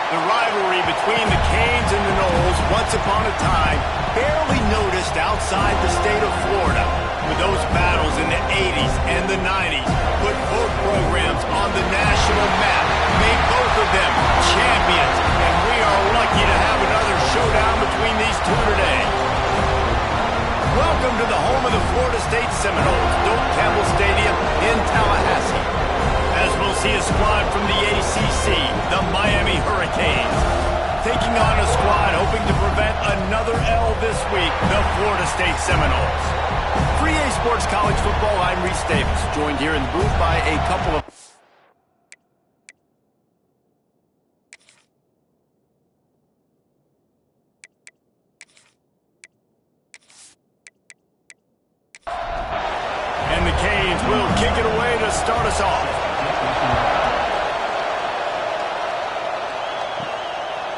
The rivalry between the Canes and the Noles, once upon a time, barely noticed outside the state of Florida. With those battles in the 80s and the 90s, put both programs on the national map, made both of them champions, and we are lucky to have another showdown between these two today. Welcome to the home of the Florida State Seminoles, Doak Campbell Stadium in Tallahassee. As we'll see a squad from the ACC, the Miami Hurricanes, taking on a squad hoping to prevent another L this week, the Florida State Seminoles. For EA Sports College Football, I'm Reese Davis, joined here in the booth by a couple of... And the Canes will kick it away to start us off.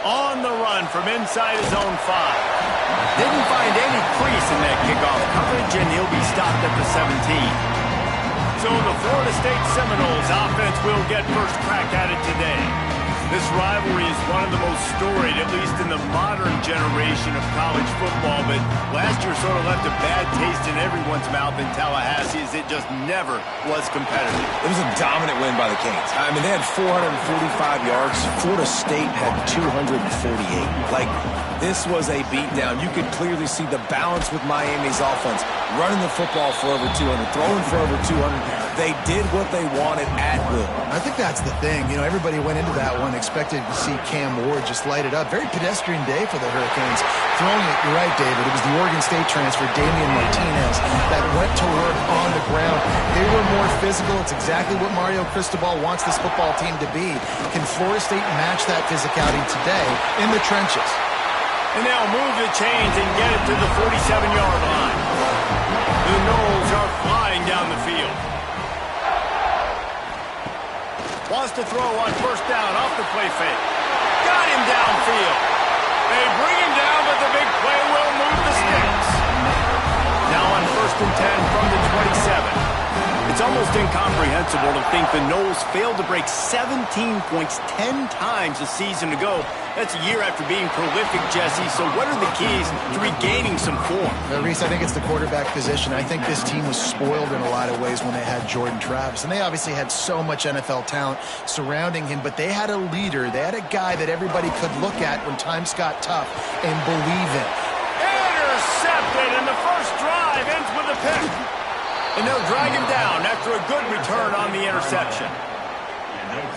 On the run from inside his own 5. Didn't find any crease in that kickoff coverage, and he'll be stopped at the 17. So the Florida State Seminoles offense will get first crack at it today. This rivalry is one of the most storied, at least in the modern generation of college football, but last year sort of left a bad taste in everyone's mouth in Tallahassee as it just never was competitive. It was a dominant win by the Canes. I mean, they had 445 yards. Florida State had 248. Like, this was a beatdown. You could clearly see the balance with Miami's offense. Running the football for over 200, throwing for over 200. They did what they wanted at will. I think that's the thing. You know, everybody went into that one expected to see Cam Ward just light it up. Very pedestrian day for the Hurricanes. Throwing it, you're right, David. It was the Oregon State transfer, Damian Martinez, that went to work on the ground. They were more physical. It's exactly what Mario Cristobal wants this football team to be. Can Florida State match that physicality today in the trenches? And they'll move the chains and get it to the 47-yard line. The Noles are flying down the field. Wants to throw on first down off the play fake. Got him downfield. They bring him down, but the big play will move the sticks. Now on 1st and 10 from the 27. It's almost incomprehensible to think the Noles failed to break 17 points 10 times a season ago. That's a year after being prolific, Jesse. So what are the keys to regaining some form? Reese, I think it's the quarterback position. I think this team was spoiled in a lot of ways when they had Jordan Travis. And they obviously had so much NFL talent surrounding him, but they had a leader. They had a guy that everybody could look at when times got tough and believe in. Intercepted, and the first drive ends with a pick. And they'll drag him down after a good return on the interception.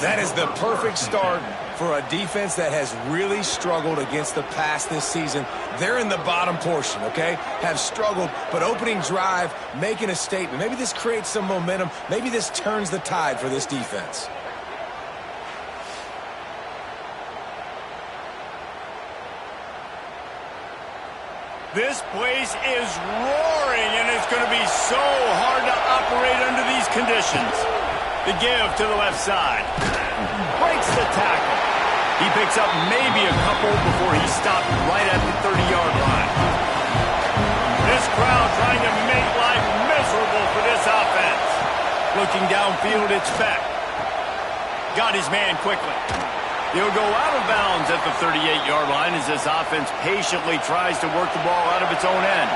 That is the perfect start for a defense that has really struggled against the pass this season. They're in the bottom portion, okay? Have struggled, but opening drive, making a statement. Maybe this creates some momentum. Maybe this turns the tide for this defense. This place is roaring, and it's going to be so hard to operate under these conditions. The give to the left side. Breaks the tackle. He picks up maybe a couple before he stopped right at the 30-yard line. This crowd trying to make life miserable for this offense. Looking downfield, it's Beck. Got his man quickly. He'll go out of bounds at the 38-yard line as this offense patiently tries to work the ball out of its own end.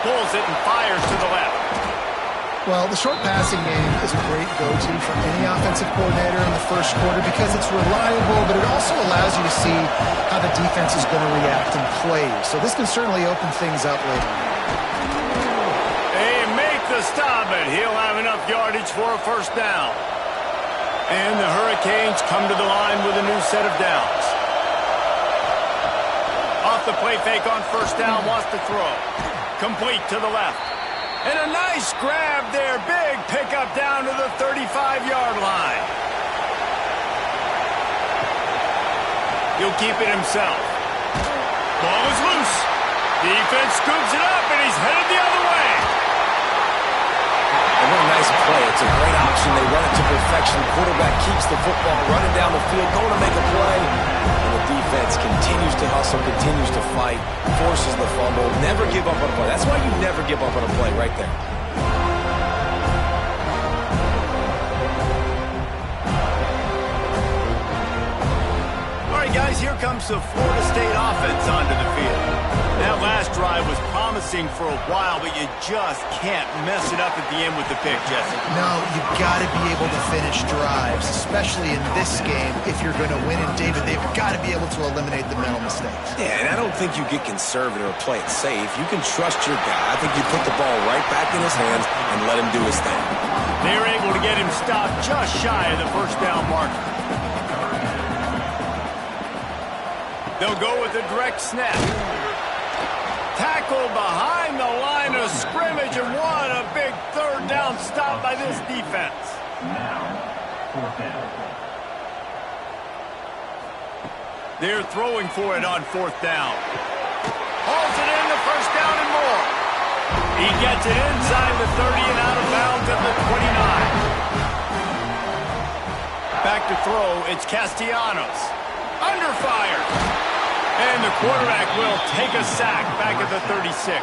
Pulls it and fires to the left. Well, the short passing game is a great go-to for any offensive coordinator in the first quarter because it's reliable, but it also allows you to see how the defense is going to react and play. So this can certainly open things up later. They make the stop, but he'll have enough yardage for a first down. And the Hurricanes come to the line with a new set of downs. Off the play fake on first down, wants to throw. Complete to the left. And a nice grab there. Big pickup down to the 35-yard line. He'll keep it himself. Ball is loose. Defense scoops it up, and he's headed the other way. And what a nice play. It's a great option. They run it to perfection. Quarterback keeps the football, running down the field, going to make a play. And the defense continues to hustle, continues to fight, forces the fumble. Never give up on a play. That's why you never give up on a play right there. comes the Florida State offense onto the field. That last drive was promising for a while, but you just can't mess it up at the end with the pick, Jesse. No, you've got to be able to finish drives, especially in this game. If you're going to win, and David, they've got to be able to eliminate the mental mistakes. Yeah, and I don't think you get conservative or play it safe. You can trust your guy. I think you put the ball right back in his hands and let him do his thing. They're able to get him stopped just shy of the first down marker. They'll go with a direct snap. Tackled behind the line of scrimmage, and what a big third down stop by this defense. Now, fourth down. They're throwing for it on fourth down. Hauls it in the first down and more. He gets it inside the 30 and out of bounds at the 29. Back to throw, it's Castellanos. Under fire. And the quarterback will take a sack back at the 36.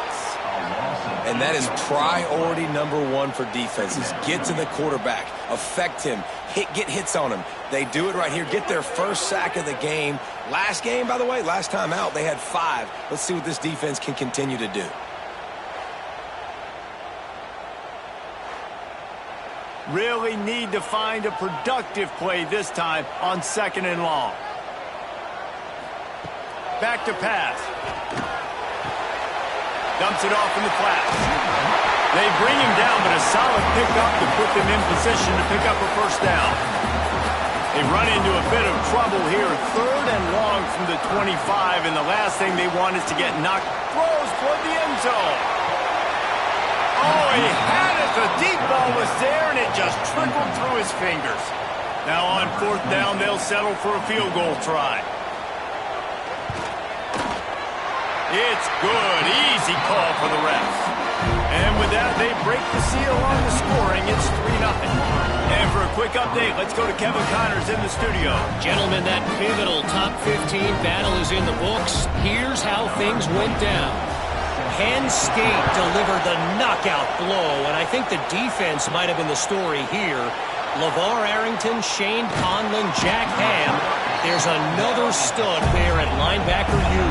And that is priority number one for defenses. Get to the quarterback. Affect him. Get hits on him. They do it right here. Get their first sack of the game. Last game, by the way, last time out, they had 5. Let's see what this defense can continue to do. Really need to find a productive play this time on second and long. Back to pass. Dumps it off in the flats. They bring him down, but a solid pickup to put them in position to pick up a first down. They run into a bit of trouble here. Third and long from the 25, and the last thing they want is to get knocked. Throws toward the end zone. Oh, he had it. The deep ball was there, and it just trickled through his fingers. Now on fourth down, they'll settle for a field goal try. It's good. Easy call for the refs. And with that, they break the seal on the scoring. It's 3-0. And for a quick update, let's go to Kevin Connors in the studio. Gentlemen, that pivotal top 15 battle is in the books. Here's how things went down. Penn State delivered the knockout blow, and I think the defense might have been the story here. LeVar Arrington, Shane Conlon, Jack Ham. There's another stud there at linebacker U.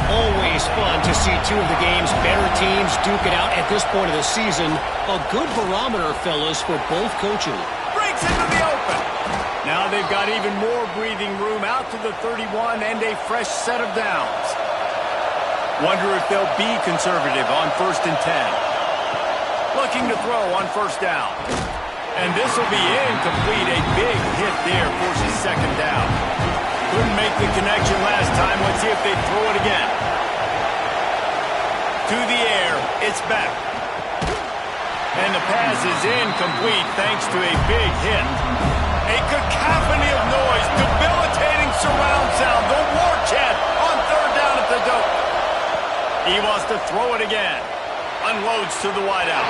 Always fun to see two of the game's better teams duke it out at this point of the season. A good barometer, fellas, for both coaches. Breaks into the open. Now they've got even more breathing room out to the 31 and a fresh set of downs. Wonder if they'll be conservative on first and 10. Looking to throw on first down. And this will be incomplete. A big hit there forces second down. Couldn't make the connection last time. Let's see if they throw it again. To the air, it's back. And the pass is incomplete thanks to a big hit. A cacophony of noise, debilitating surround sound. The war chant on third down at the dope. He wants to throw it again. Unloads to the wideout.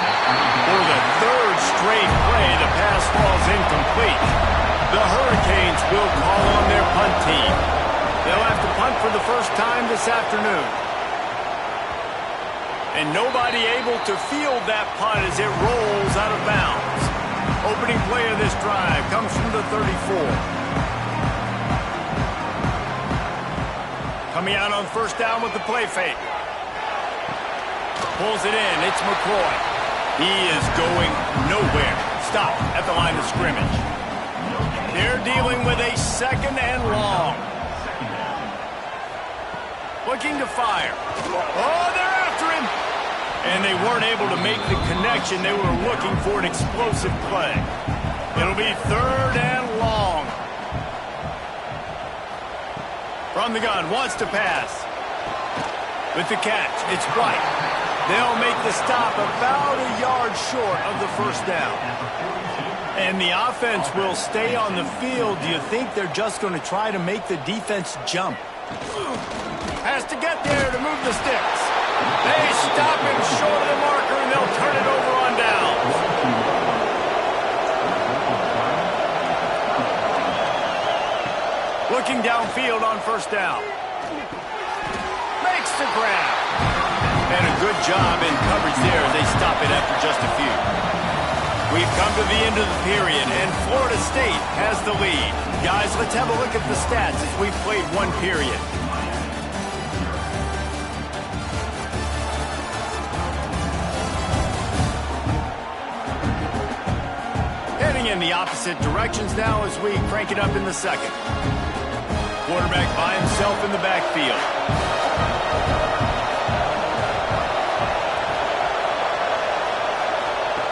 For the third straight play, the pass falls incomplete. The Hurricanes will call on their punt team. They'll have to punt for the first time this afternoon. And nobody able to field that punt as it rolls out of bounds. Opening play of this drive comes from the 34. Coming out on first down with the play fake. Pulls it in. It's McCoy. He is going nowhere. Stop at the line of scrimmage. They're dealing with a second and long. Looking to fire. Oh, they're after him. And they weren't able to make the connection. They were looking for an explosive play. It'll be third and long. From the gun, wants to pass. With the catch, it's White. They'll make the stop about a yard short of the first down. And the offense will stay on the field. Do you think they're just going to try to make the defense jump? Has to get there to move the sticks. They stop him short of the marker, and they'll turn it over on downs. Looking downfield on first down. Makes the grab. And a good job in coverage there as they stop it after just a few. We've come to the end of the period, and Florida State has the lead. Guys, let's have a look at the stats as we've played one period. Heading in the opposite directions now as we crank it up in the second. Quarterback by himself in the backfield.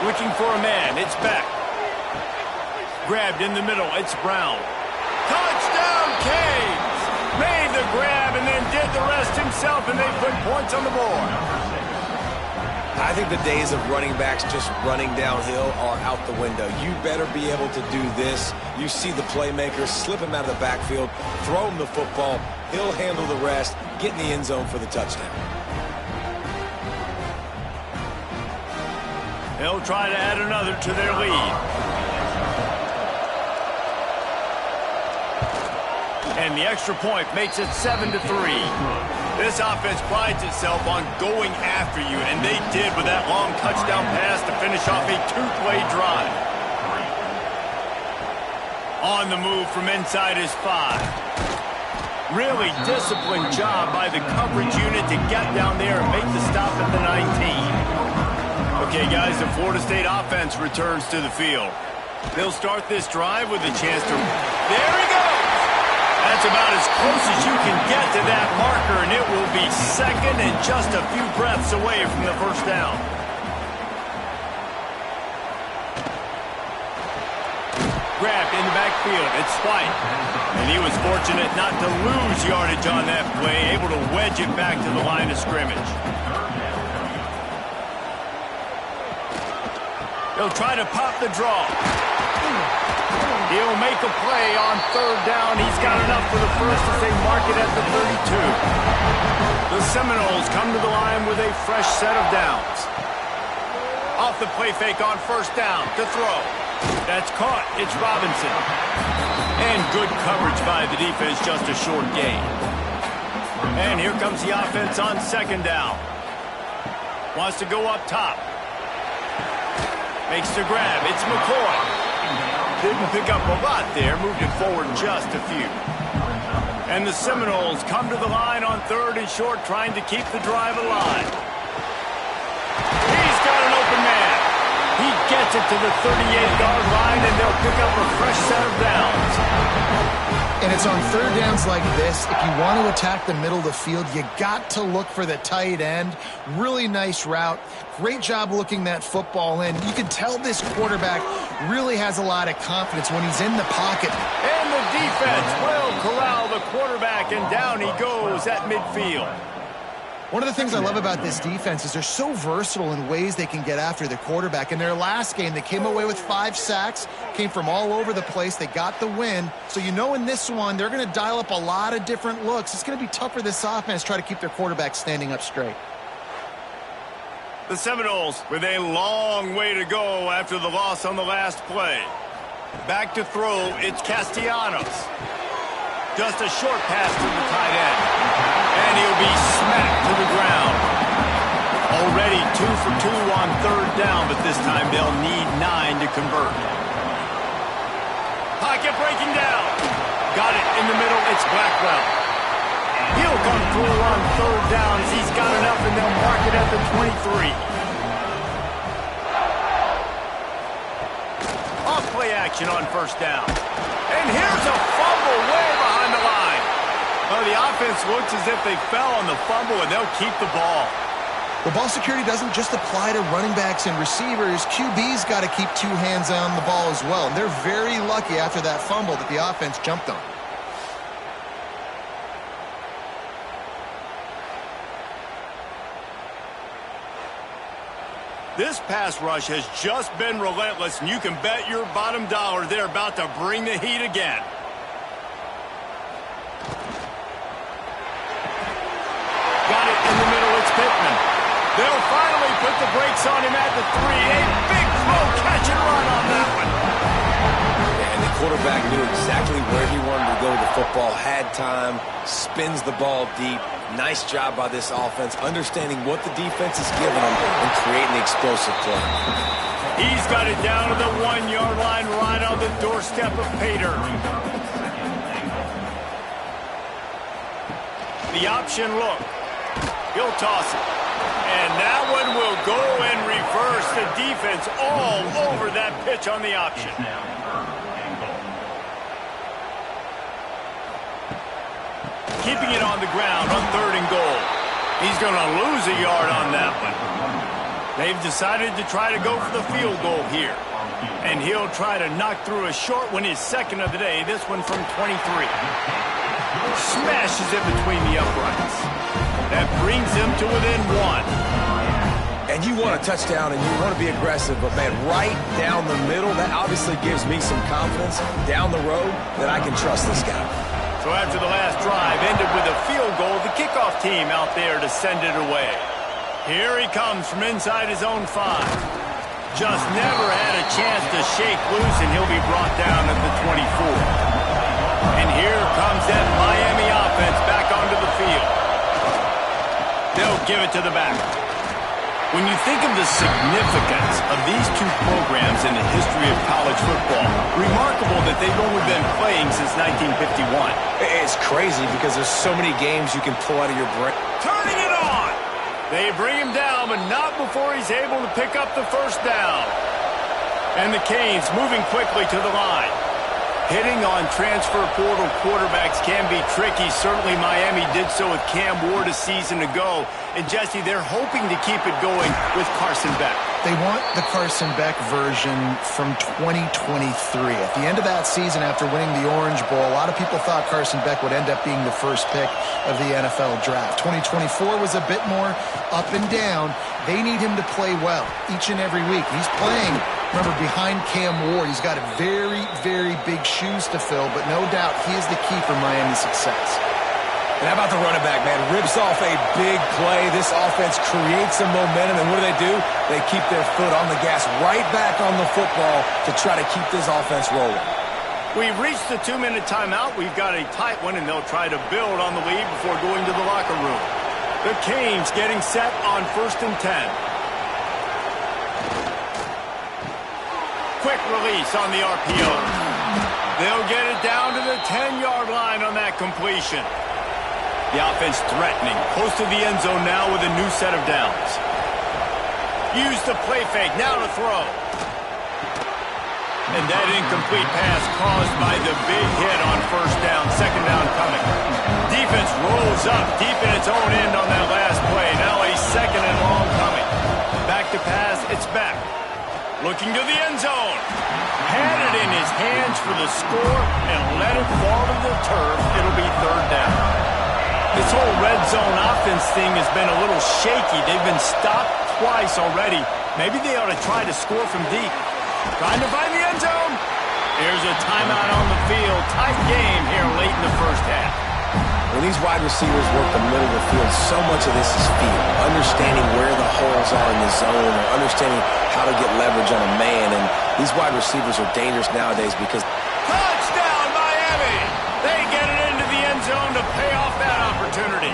Looking for a man. It's back. Grabbed in the middle. It's Brown. Touchdown, Canes! Made the grab and then did the rest himself, and they put points on the board. I think the days of running backs just running downhill are out the window. You better be able to do this. You see the playmakers, slip him out of the backfield, throw him the football. He'll handle the rest, get in the end zone for the touchdown. They'll try to add another to their lead. And the extra point makes it 7-3. This offense prides itself on going after you, and they did with that long touchdown pass to finish off a two-play drive. On the move from inside his 5. Really disciplined job by the coverage unit to get down there and make the stop at the 19. Okay, guys, the Florida State offense returns to the field. They'll start this drive with a chance to... There he goes! That's about as close as you can get to that marker, and it will be second and just a few breaths away from the first down. Grabbed in the backfield. It's White. And he was fortunate not to lose yardage on that play, able to wedge it back to the line of scrimmage. He'll try to pop the draw. He'll make a play on third down. He's got enough for the first as they mark it at the 32. The Seminoles come to the line with a fresh set of downs. Off the play fake on first down to throw. That's caught. It's Robinson. And good coverage by the defense, just a short gain. And here comes the offense on second down. Wants to go up top. Makes the grab. It's McCoy. Didn't pick up a lot there. Moved it forward just a few. And the Seminoles come to the line on third and short, trying to keep the drive alive. He's got an open man. He gets it to the 38-yard line, and they'll pick up a fresh set of downs. And it's on third downs like this. If you want to attack the middle of the field, you got to look for the tight end. Really nice route. Great job looking that football in. You can tell this quarterback really has a lot of confidence when he's in the pocket. And the defense will corral the quarterback, and down he goes at midfield. One of the things I love about this defense is they're so versatile in ways they can get after the quarterback. In their last game, they came away with 5 sacks, came from all over the place. They got the win. So you know in this one, they're going to dial up a lot of different looks. It's going to be tough for this offense to try to keep their quarterback standing up straight. The Seminoles with a long way to go after the loss on the last play. Back to throw, it's Castellanos. Just a short pass to the tight end. And he'll be smacked to the ground. Already 2 for 2 on third down, but this time they'll need 9 to convert. Pocket breaking down. Got it in the middle, it's Blackwell. He'll come through on third down as he's got enough, and they'll mark it at the 23. Off play action on first down. And here's a fumble way behind the line. Oh, the offense looks as if they fell on the fumble, and they'll keep the ball. The ball security doesn't just apply to running backs and receivers. QB's got to keep 2 hands on the ball as well. And they're very lucky after that fumble that the offense jumped on. This pass rush has just been relentless, and you can bet your bottom dollar they're about to bring the heat again. Got it in the middle, it's Pittman. They'll finally put the brakes on him at the 3. A big throw, catch and run on that one. And the quarterback knew exactly where he wanted to go with the football, had time, spins the ball deep, Nice job by this offense, understanding what the defense is giving them and creating the explosive play. He's got it down to the 1-yard line right on the doorstep of Pater. The option look. He'll toss it. And that one will go and reverse. The defense all over that pitch on the option. Keeping it on the ground on 3rd and goal. He's going to lose a yard on that one. They've decided to try to go for the field goal here. And he'll try to knock through a short one, his second of the day, this one from 23. Smashes it between the uprights. That brings him to within 1. And you want a touchdown and you want to be aggressive, but, man, right down the middle, that obviously gives me some confidence down the road that I can trust this guy. So after the last drive ended with a field goal, the kickoff team out there to send it away. Here he comes from inside his own 5. Just never had a chance to shake loose, and he'll be brought down at the 24. And here comes that Miami offense back onto the field. They'll give it to the back. When you think of the significance of these two programs in the history of college football, remarkable that they've only been playing since 1951. It's crazy because there's so many games you can pull out of your brain. Turning it on! They bring him down, but not before he's able to pick up the first down. And the Canes moving quickly to the line. Hitting on transfer portal quarterbacks can be tricky. Certainly Miami did so with Cam Ward a season ago. And Jesse, they're hoping to keep it going with Carson Beck. They want the Carson Beck version from 2023. At the end of that season, after winning the Orange Bowl, a lot of people thought Carson Beck would end up being the first pick of the NFL draft. 2024 was a bit more up and down. They need him to play well each and every week. He's playing, remember, behind Cam Ward. He's got very, very big shoes to fill, but no doubt he is the key for Miami's success. And how about the running back, man? Rips off a big play. This offense creates some momentum, and what do? They keep their foot on the gas right back on the football to try to keep this offense rolling. We've reached the 2-minute timeout. We've got a tight one, and they'll try to build on the lead before going to the locker room. The Canes getting set on 1st and 10. Quick release on the RPO. They'll get it down to the 10-yard line on that completion. The offense threatening, close to the end zone now with a new set of downs. Use the play fake, now to throw. And that incomplete pass caused by the big hit on 1st down, 2nd down coming. Defense rolls up deep in its own end on that last play. Now a 2nd and long coming. Back to pass, it's back. Looking to the end zone. Had it in his hands for the score and let it fall to the turf. It'll be 3rd down. This whole red zone offense thing has been a little shaky. They've been stopped twice already. Maybe they ought to try to score from deep. Trying to find the end zone. Here's a timeout on the field. Tight game here late in the 1st half. When these wide receivers work the middle of the field, so much of this is feel. Understanding where the holes are in the zone or understanding how to get leverage on a man. And these wide receivers are dangerous nowadays because... Touchdown, Miami! They get it into the end zone to pay off that opportunity.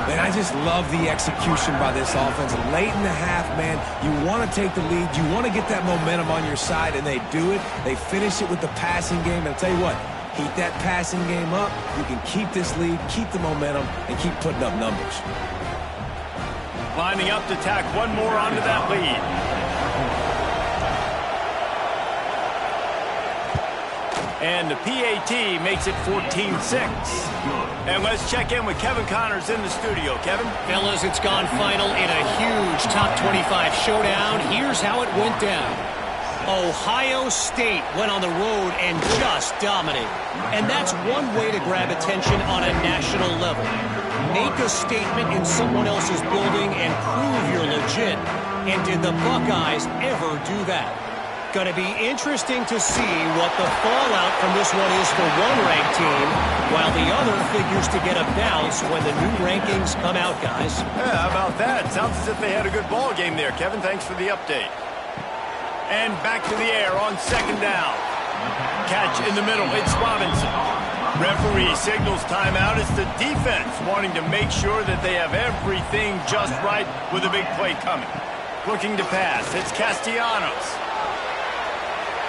Man, I just love the execution by this offense. Late in the half, man, you want to take the lead. You want to get that momentum on your side, and they do it. They finish it with the passing game. And I'll tell you what, keep that passing game up. You can keep this lead, keep the momentum, and keep putting up numbers. Lining up to tack one more onto that lead. And the PAT makes it 14-6. And let's check in with Kevin Connors in the studio. Kevin? Fellas, it's gone final in a huge top 25 showdown. Here's how it went down. Ohio State went on the road and just dominated. And that's one way to grab attention on a national level. Make a statement in someone else's building and prove you're legit. And did the Buckeyes ever do that? Going to be interesting to see what the fallout from this one is for one ranked team, while the other figures to get a bounce when the new rankings come out, guys. Yeah, how about that? Sounds as if they had a good ball game there, Kevin. Thanks for the update. And back to the air on 2nd down. Catch in the middle. It's Robinson. Referee signals timeout. It's the defense wanting to make sure that they have everything just right with a big play coming. Looking to pass. It's Castellanos.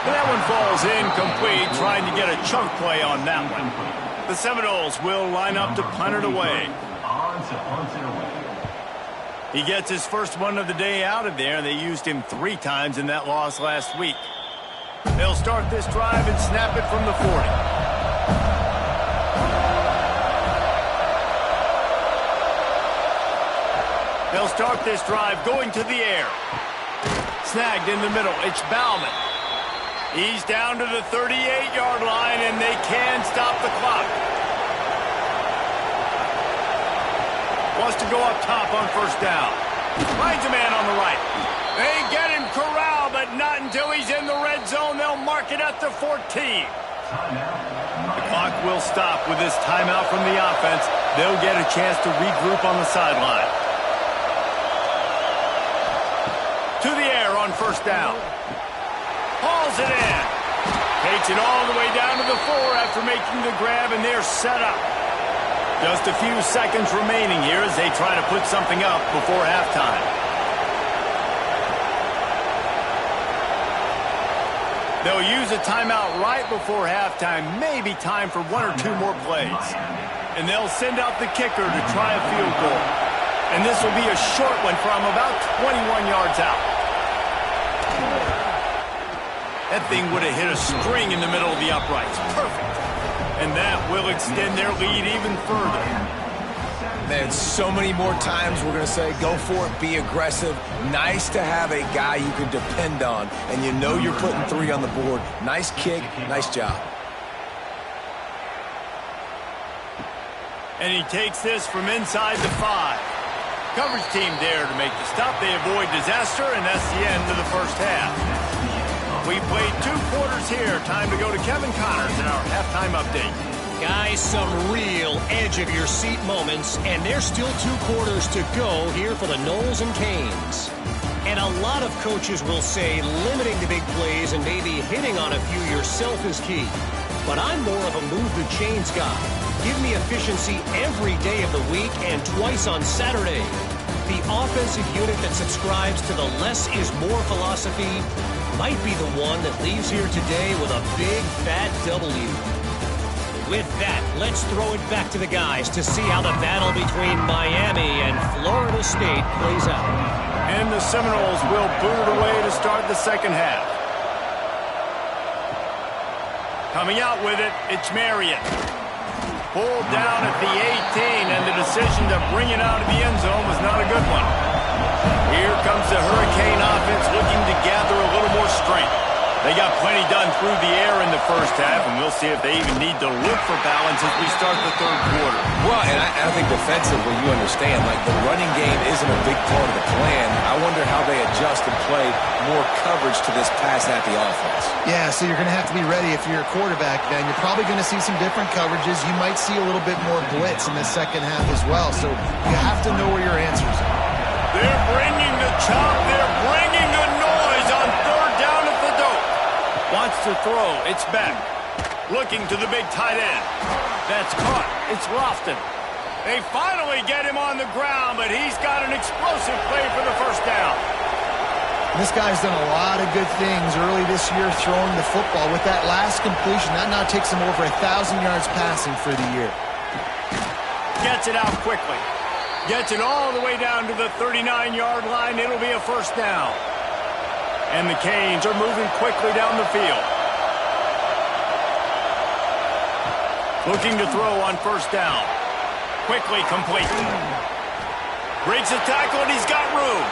And that one falls incomplete, trying to get a chunk play on that one. The Seminoles will line up to punt it away. He gets his first one of the day out of there. They used him 3 times in that loss last week. They'll start this drive and snap it from the 40. They'll start this drive going to the air. Snagged in the middle. It's Bauman. He's down to the 38-yard line, and they can stop the clock. Wants to go up top on first down. Finds a man on the right. They get him corralled, but not until he's in the red zone. They'll mark it at the 14. The clock will stop with this timeout from the offense. They'll get a chance to regroup on the sideline. To the air on first down. Hauls it in. Takes it all the way down to the 4 after making the grab, and they're set up. Just a few seconds remaining here as they try to put something up before halftime. They'll use a timeout right before halftime, maybe time for 1 or 2 more plays. And they'll send out the kicker to try a field goal. And this will be a short one from about 21 yards out. That thing would have hit a string in the middle of the uprights. Perfect. And that will extend their lead even further. Man, so many more times we're going to say, go for it, be aggressive. Nice to have a guy you can depend on, and you know you're putting 3 on the board. Nice kick, nice job. And he takes this from inside the 5. Coverage team there to make the stop. They avoid disaster, and that's the end of the first half. We played 2 quarters here. Time to go to Kevin Connors in our halftime update. Guys, some real edge-of-your-seat moments, and there's still 2 quarters to go here for the Noles and Canes. And a lot of coaches will say limiting the big plays and maybe hitting on a few yourself is key. But I'm more of a move-the-chains guy. Give me efficiency every day of the week and twice on Saturday. The offensive unit that subscribes to the less is more philosophy might be the one that leaves here today with a big, fat W. With that, let's throw it back to the guys to see how the battle between Miami and Florida State plays out. And the Seminoles will boot it away to start the second half. Coming out with it, it's Marion. Pulled down at the 18, and the decision to bring it out of the end zone was not a good one. Here comes the Hurricane offense looking to gather a little more strength. They got plenty done through the air in the first half, and we'll see if they even need to look for balance as we start the third quarter. Well, and I think defensively, you understand, like the running game isn't a big part of the plan. I wonder how they adjust and play more coverage to this pass-happy offense. Yeah, so you're going to have to be ready if you're a quarterback, then. You're probably going to see some different coverages. You might see a little bit more blitz in the second half as well, so you have to know where your answers are. They're bringing the chop. They're bringing the noise on third down at the dope. Wants to throw. It's back. Looking to the big tight end. That's caught. It's Lofton. They finally get him on the ground, but he's got an explosive play for the first down. This guy's done a lot of good things early this year throwing the football. With that last completion, that now takes him over 1,000 yards passing for the year. Gets it out quickly. Gets it all the way down to the 39-yard line. It'll be a first down. And the Canes are moving quickly down the field. Looking to throw on first down. Quickly complete. Breaks a tackle, and he's got room.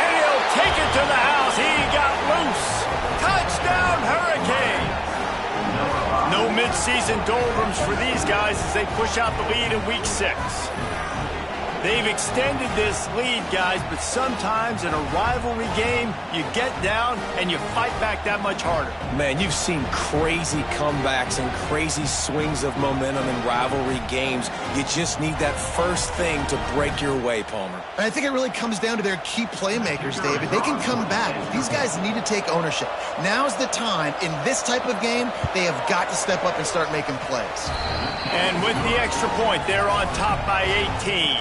And he'll take it to the house. He got loose. Touchdown, Hurricane. No midseason doldrums for these guys as they push out the lead in Week 6. They've extended this lead, guys, but sometimes in a rivalry game, you get down and you fight back that much harder. Man, you've seen crazy comebacks and crazy swings of momentum in rivalry games. You just need that first thing to break your way, Palmer. I think it really comes down to their key playmakers, David. They can come back. These guys need to take ownership. Now's the time. In this type of game, they have got to step up and start making plays. And with the extra point, they're on top by 18.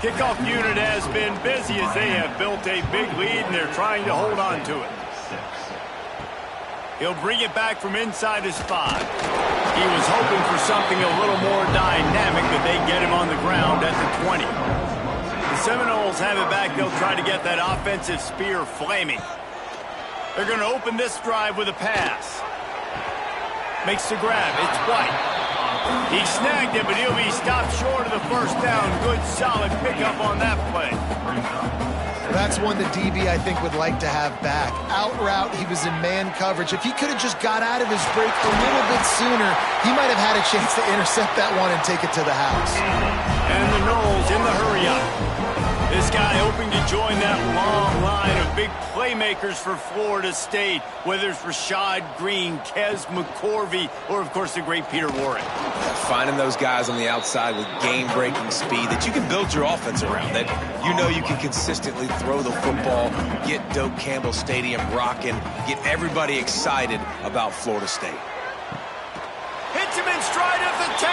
Kickoff unit has been busy as they have built a big lead, and they're trying to hold on to it. He'll bring it back from inside his 5. He was hoping for something a little more dynamic, but they get him on the ground at the 20. The Seminoles have it back. They'll try to get that offensive spear flaming. They're going to open this drive with a pass. Makes the grab. It's White. He snagged it, but he'll be stopped short of the first down. Good, solid pickup on that play. That's one the DB, I think, would like to have back. Out route, he was in man coverage. If he could have just got out of his break a little bit sooner, he might have had a chance to intercept that one and take it to the house. And the Noles in the hurry-up. This guy hoping to join that long line of big playmakers for Florida State, whether it's Rashad Green, Kez McCorvey, or, of course, the great Peter Warren. Finding those guys on the outside with game-breaking speed that you can build your offense around, that you know you can consistently throw the football, get Doak Campbell Stadium rocking, get everybody excited about Florida State. Hits him in stride at the 10.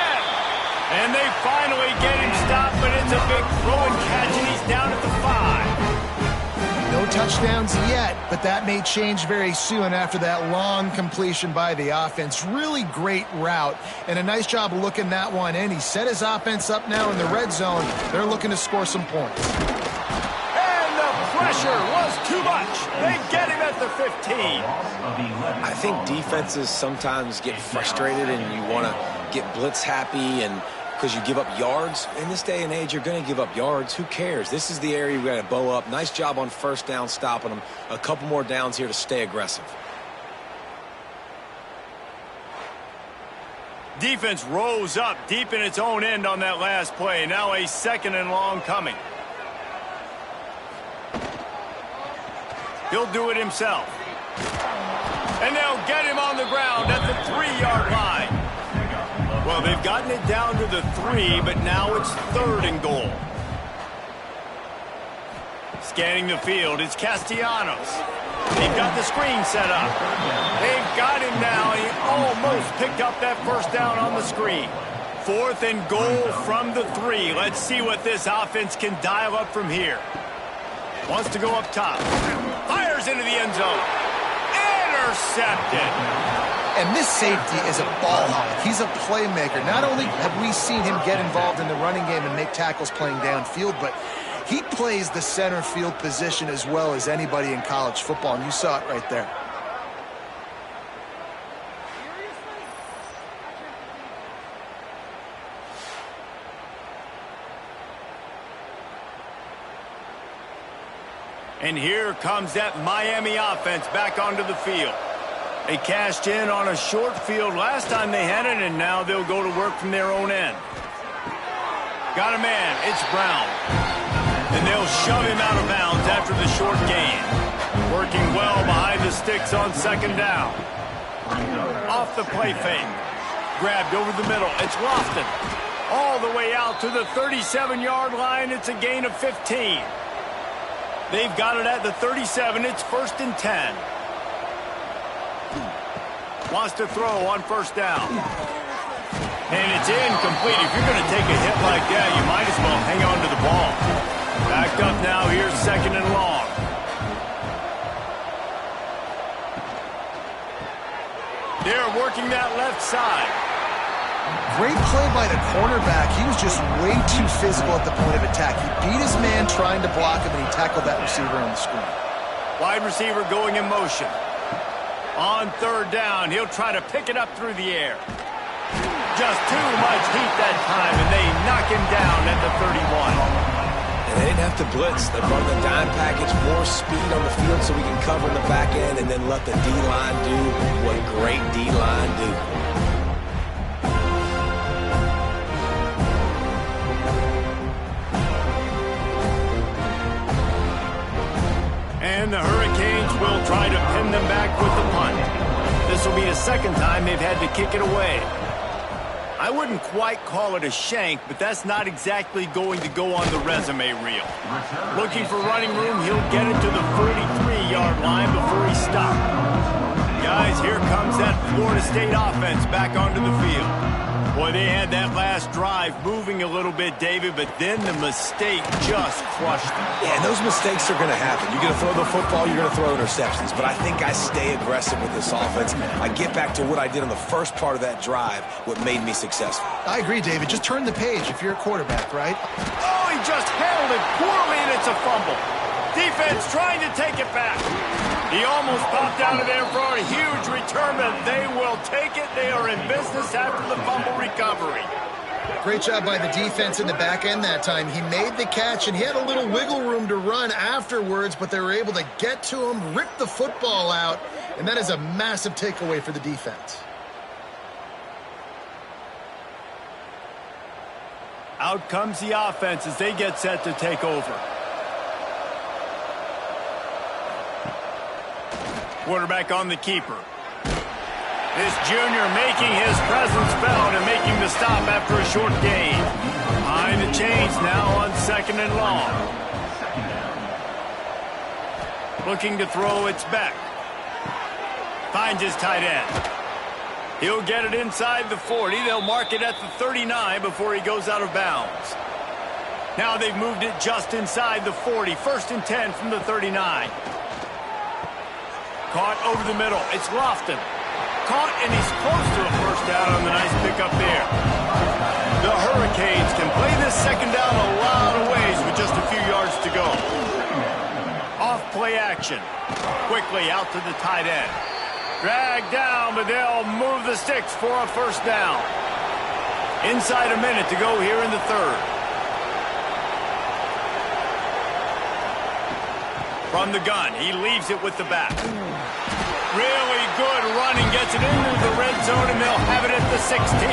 And they finally get him stopped, but it's a big throw and catch, and he's down at the 5. No touchdowns yet, but that may change very soon after that long completion by the offense. Really great route, and a nice job of looking that one in. He set his offense up now in the red zone. They're looking to score some points. And the pressure was too much. They get him at the 15. I think defenses sometimes get frustrated and you want to get blitz happy and because you give up yards. In this day and age, you're going to give up yards. Who cares? This is the area you got to bow up. Nice job on first down stopping them. A couple more downs here to stay aggressive. Defense rose up deep in its own end on that last play. Now a 2nd and long coming. He'll do it himself. And they'll get him on the ground at the 3-yard line. Well, they've gotten it down to the 3, but now it's 3rd and goal. Scanning the field, it's Castellanos. They've got the screen set up. They've got him now. He almost picked up that first down on the screen. 4th and goal from the 3. Let's see what this offense can dial up from here. Wants to go up top. Fires into the end zone. Intercepted. And this safety is a ball hawk. He's a playmaker. Not only have we seen him get involved in the running game and make tackles playing downfield, but he plays the center field position as well as anybody in college football, and you saw it right there. And here comes that Miami offense back onto the field. They cashed in on a short field last time they had it, and now they'll go to work from their own end. Got a man. It's Brown. And they'll shove him out of bounds after the short gain. Working well behind the sticks on 2nd down. Off the play fake. Grabbed over the middle. It's Lofton. All the way out to the 37-yard line. It's a gain of 15. They've got it at the 37. It's 1st and 10. Wants to throw on 1st down. And it's incomplete. If you're going to take a hit like that, you might as well hang on to the ball. Backed up now. Here's 2nd and long. They're working that left side. Great play by the cornerback. He was just way too physical at the point of attack. He beat his man trying to block him, and he tackled that receiver on the screen. Wide receiver going in motion. On 3rd down, he'll try to pick it up through the air. Just too much heat that time, and they knock him down at the 31. And they didn't have to blitz. They brought the dime package, more speed on the field so we can cover in the back end and then let the D-line do what great D-line do. try to pin them back with the punt. This will be the second time they've had to kick it away. I wouldn't quite call it a shank, but that's not exactly going to go on the resume reel. Looking for running room, he'll get it to the 43-yard line before he stops. Guys, here comes that Florida State offense back onto the field. Boy, they had that last drive moving a little bit, David, but then the mistake just crushed them. Yeah, and those mistakes are going to happen. You're going to throw the football, you're going to throw interceptions. But I think I stay aggressive with this offense. I get back to what I did on the first part of that drive, what made me successful. I agree, David. Just turn the page if you're a quarterback, right? Oh, he just handled it poorly, and it's a fumble. Defense trying to take it back. He almost popped out of there for a huge return, but they will take it. They are in business after the fumble recovery. Great job by the defense in the back end that time. He made the catch, and he had a little wiggle room to run afterwards, but they were able to get to him, rip the football out, and that is a massive takeaway for the defense. Out comes the offense as they get set to take over. Quarterback on the keeper. This junior making his presence felt and making the stop after a short gain. Behind the chains now on 2nd and long. Looking to throw, it's Beck. Finds his tight end. He'll get it inside the 40. They'll mark it at the 39 before he goes out of bounds. Now they've moved it just inside the 40. 1st and 10 from the 39. Caught over the middle. It's Lofton. Caught, and he's close to a first down on the nice pickup there. The Hurricanes can play this second down a lot of ways with just a few yards to go. Off play action. Quickly out to the tight end. Dragged down, but they'll move the sticks for a first down. Inside a minute to go here in the third. From the gun, he leaves it with the back. Really good running, gets it into the red zone, and they'll have it at the 16.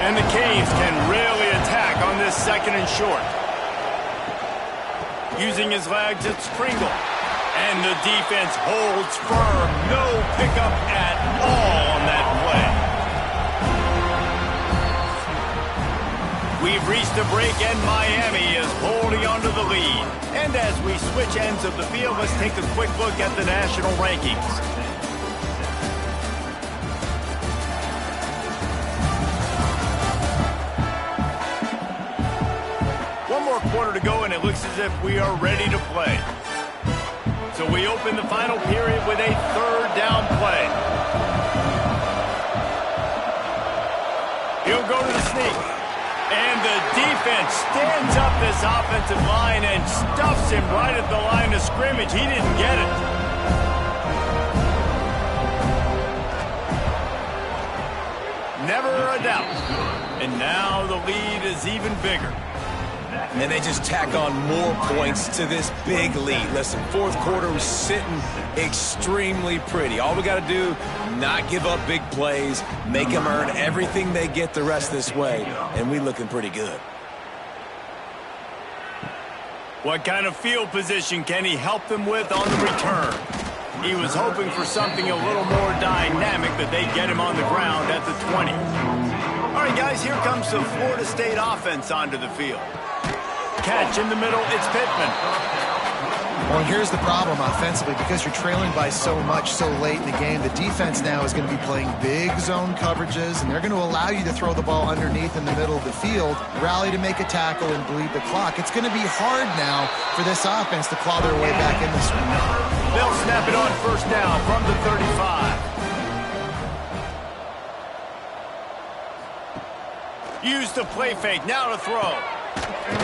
And the Canes can really attack on this 2nd and short. Using his legs, it's Pringle. And the defense holds firm. No pickup at all on that play. We've reached a break, and Miami is holding onto the lead. And as we switch ends of the field, let's take a quick look at the national rankings. One more quarter to go, and it looks as if we are ready to play. So we open the final period with a 3rd down play. He'll go to the sneak. And the defense stands up this offensive line and stuffs him right at the line of scrimmage. He didn't get it. Never a doubt. And now the lead is even bigger. And they just tack on more points to this big lead. Listen, 4th quarter was sitting extremely pretty. All we got to do, not give up big plays, make them earn everything they get the rest this way, and we looking pretty good. What kind of field position can he help them with on the return? He was hoping for something a little more dynamic, but they get him on the ground at the 20. All right, guys, here comes the Florida State offense onto the field. Catch in the middle, it's Pittman. Well, here's the problem offensively. Because you're trailing by so much so late in the game, the defense now is going to be playing big zone coverages, and they're going to allow you to throw the ball underneath in the middle of the field, rally to make a tackle, and bleed the clock. It's going to be hard now for this offense to claw their way back in this one. They'll snap it on 1st down from the 35. Use the play fake, now to throw.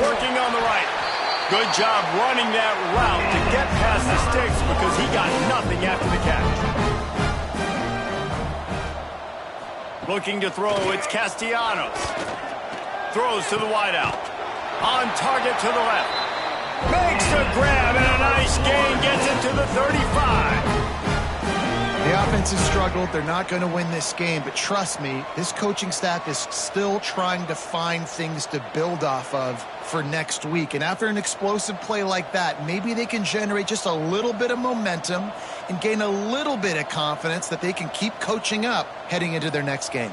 Working on the right. Good job running that route to get past the sticks because he got nothing after the catch. Looking to throw, it's Castellanos. Throws to the wideout. On target to the left. Makes the grab and a nice gain, gets it to the 35. The offense has struggled. They're not going to win this game, but trust me, this coaching staff is still trying to find things to build off of for next week. And after an explosive play like that, maybe they can generate just a little bit of momentum and gain a little bit of confidence that they can keep coaching up heading into their next game.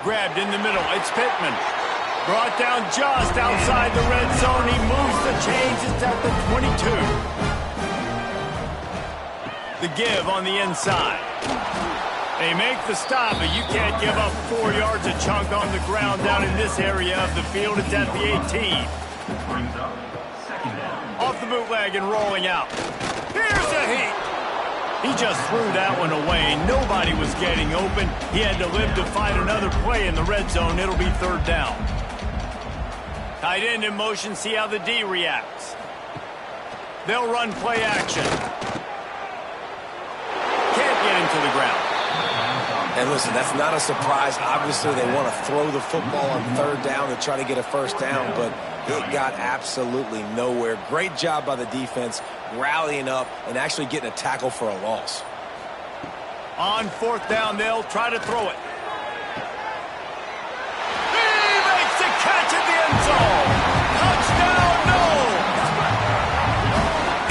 Grabbed in the middle. It's Pittman. Brought down just outside the red zone. He moves the chains. It's at the 22. The give on the inside. They make the stop, but you can't give up 4 yards a chunk on the ground down in this area of the field. It's at the 18. Off the bootleg and rolling out. Here's a heat. He just threw that one away. Nobody was getting open. He had to live to find another play in the red zone. It'll be third down. Tight end in motion. See how the D reacts. They'll run play action. Can't get him to the ground. And listen, that's not a surprise. Obviously, they want to throw the football on third down to try to get a first down, but it got absolutely nowhere. Great job by the defense rallying up and actually getting a tackle for a loss. On fourth down, they'll try to throw it. He makes the catch at the end zone. Touchdown, no!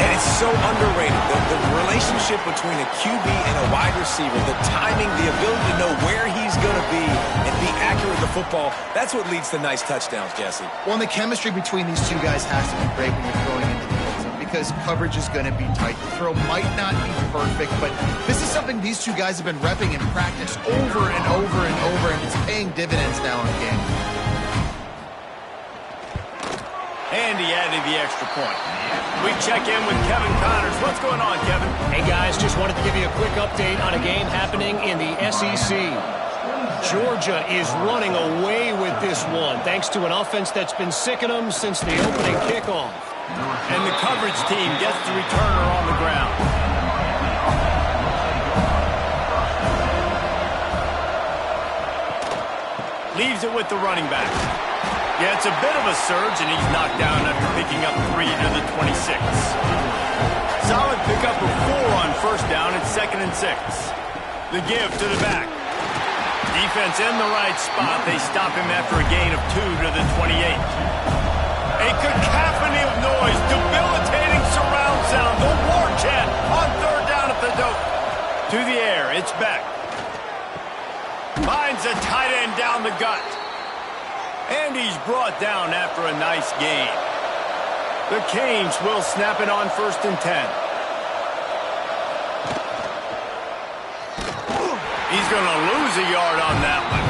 And it's so underrated. The relationship between a QB and a wide receiver, the timing, the ability to know where he's going to be and be accurate with the football, that's what leads to nice touchdowns, Jesse. Well, and the chemistry between these two guys has to be great when you're throwing into the end zone because coverage is going to be tight. The throw might not be perfect, but this is something these two guys have been repping in practice over and over and over, and it's paying dividends now in the game. And he added the extra point. We check in with Kevin Connors. What's going on, Kevin? Hey, guys, just wanted to give you a quick update on a game happening in the SEC. Georgia is running away with this one, thanks to an offense that's been sicking them since the opening kickoff. And the coverage team gets the returner on the ground. Leaves it with the running back. Yeah, it's a bit of a surge, and he's knocked down after picking up 3 to the 26. Solid pickup of 4 on first down. It's 2nd and 6. The give to the back. Defense in the right spot. They stop him after a gain of 2 to the 28. A cacophony of noise, debilitating surround sound. The war chant on third down at the dope. To the air, it's back. Finds a tight end down the gut. And he's brought down after a nice gain. The Canes will snap it on 1st and 10. He's going to lose a yard on that one.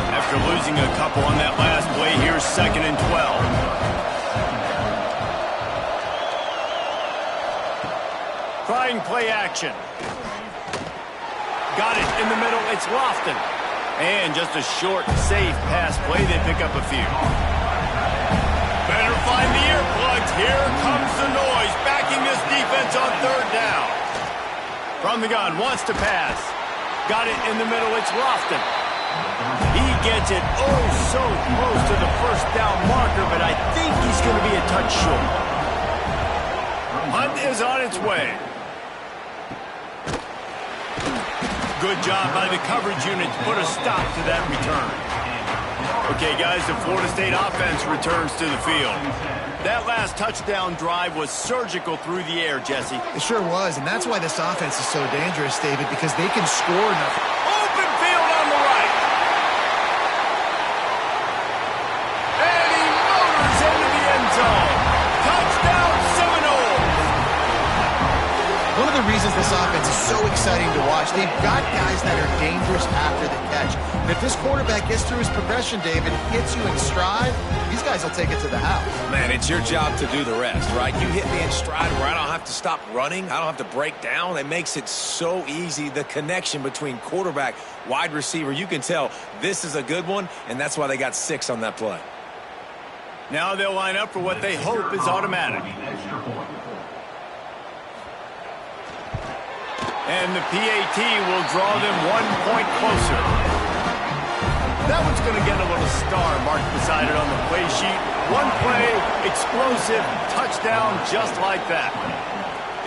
After losing a couple on that last play, here's 2nd and 12. Trying play action. Got it in the middle. It's Lofton. And just a short, safe pass play. They pick up a few. Better find the earplugs. Here comes the noise. Backing this defense on third down. From the gun, wants to pass. Got it in the middle. It's Lofton. He gets it so close to the first down marker, but I think he's going to be a touch short. Hunt is on its way. Good job by the coverage unit to put a stop to that return. Okay, guys, the Florida State offense returns to the field. That last touchdown drive was surgical through the air, Jesse. It sure was, and that's why this offense is so dangerous, David, because they can score enough. Open field on the right. And he motors into the end zone. Touchdown Seminoles. One of the reasons this offense is so exciting to watch, they've got guys that are dangerous after the catch. And if this quarterback gets through his progression, David, hits you in stride, these guys will take it to the house. Man, it's your job to do the rest, right? You hit me in stride where I don't have to stop running. I don't have to break down. It makes it so easy. The connection between quarterback, wide receiver, you can tell this is a good one, and that's why they got 6 on that play. Now they'll line up for what they hope is automatic. And the PAT will draw them 1 point closer. That one's going to get a little star marked beside it on the play sheet. 1 play, explosive, touchdown, just like that.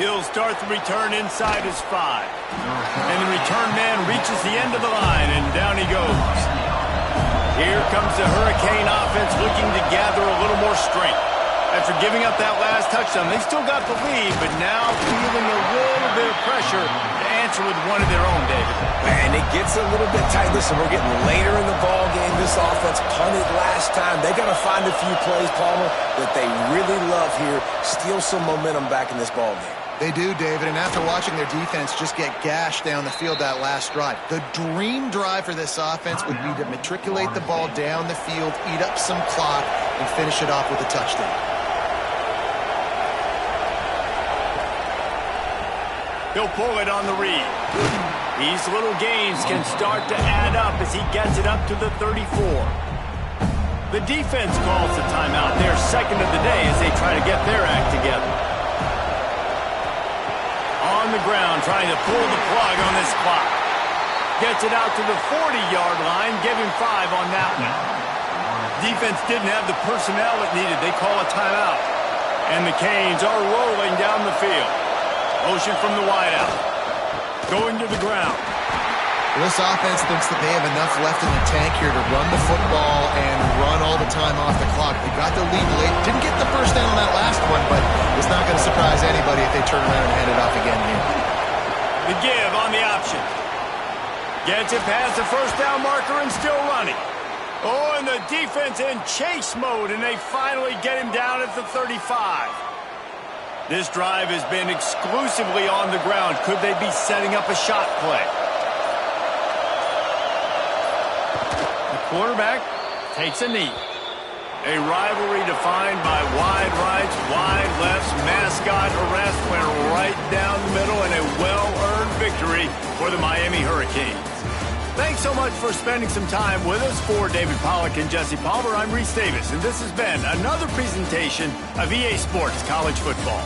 He'll start the return inside his 5. And the return man reaches the end of the line, and down he goes. Here comes the Hurricane offense looking to gather a little more strength. After giving up that last touchdown, they still got the lead, but now feeling a little bit of pressure to answer with one of their own, David. Man, it gets a little bit tight. Listen, we're getting later in the ball game. This offense punted last time. They got to find a few plays, Palmer, that they really love here. Steal some momentum back in this ball game. They do, David, and after watching their defense just get gashed down the field that last drive, the dream drive for this offense would be to matriculate the ball down the field, eat up some clock, and finish it off with a touchdown. He'll pull it on the read. These little gains can start to add up as he gets it up to the 34. The defense calls the timeout, their second of the day, as they try to get their act together. On the ground, trying to pull the plug on this clock. Gets it out to the 40-yard line, give him 5 on that one. Defense didn't have the personnel it needed. They call a timeout. And the Canes are rolling down the field. Motion from the wideout. Going to the ground. This offense thinks that they have enough left in the tank here to run the football and run all the time off the clock. They got the lead late. Didn't get the first down on that last one, but it's not going to surprise anybody if they turn around and hand it off again here. The give on the option. Gets it past the first down marker and still running. Oh, and the defense in chase mode, and they finally get him down at the 35. This drive has been exclusively on the ground. Could they be setting up a shot play? Quarterback takes a knee. A rivalry defined by wide rights, wide lefts, mascot arrest went right down the middle, and a well-earned victory for the Miami Hurricanes. Thanks so much for spending some time with us. For David Pollack and Jesse Palmer, I'm Reese Davis, and this has been another presentation of EA Sports College Football.